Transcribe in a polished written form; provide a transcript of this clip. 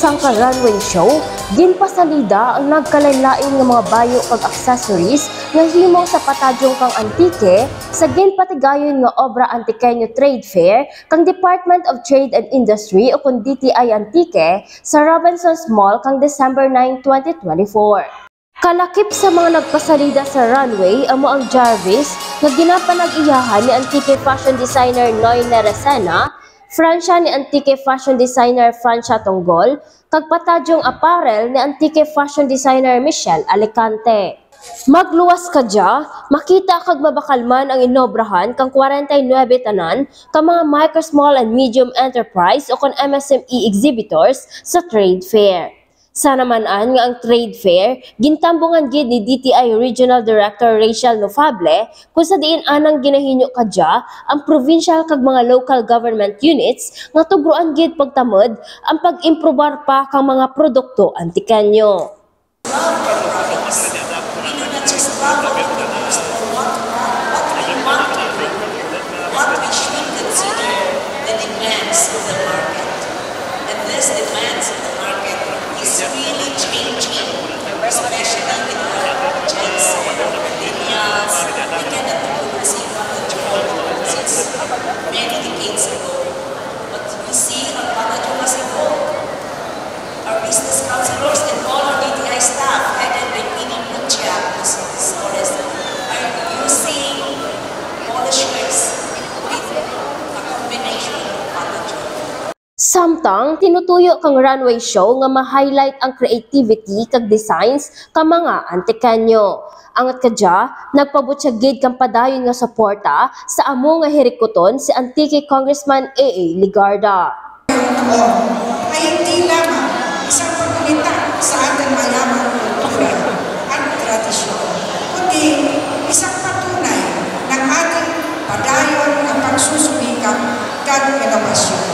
isang ka-runway show, ginpasalida ang nagkalain-lain nga mga bayo kag accessories nga himo sa patadyong kang antike sa ginpatigayon nga Obra Antiqueño Trade Fair kang Department of Trade and Industry o kun DTI Antique sa Robinsons Mall kang December 9, 2024. Kalakip sa mga nagpasalida sa runway amo ang Jarvis nga ginapanag-iyahan ni antique fashion designer Noy Neresena, Francia ni antique fashion designer Francia Tonggol, kag patadyong apparel ni antique fashion designer Michelle Alicante. Magluwas ka dya, makita kag mabakalman ang inobrahan kang 49 tanan ka mga micro, small and medium enterprise o kon MSME exhibitors sa trade fair. Sa naman-an nga ang trade fair, gintambungan gid ni DTI Regional Director Rachel Nofable kung sa diin anang ginahinyo kadya ang provincial kag mga local government units nga tugruan gid pagtamod ang pag-improbar pa kang mga produkto Antiqueño. Really changing, especially with the Gen Z, millennials. We cannot do the same approach since many decades ago. But you see, ang panadyong has evolved. Our business counselors and all our DTI staff, headed by Pini Pucha, are using polishers with a combination of panadyong. Samtang tinutuyo kang runway show nga ma-highlight ang creativity kag designs ka mga Antiqueño. Angat kadya, nagpabutya gid kang padayon nga suporta sa amo nga hirikuton si antique Congressman A.A. Ligarda. Ay hindi lamang isang pagpalitan sa ating mayamang kultura at tradisyon, kundi isang patunay ng ating padayon ng pagsusumikap kag inobasyon.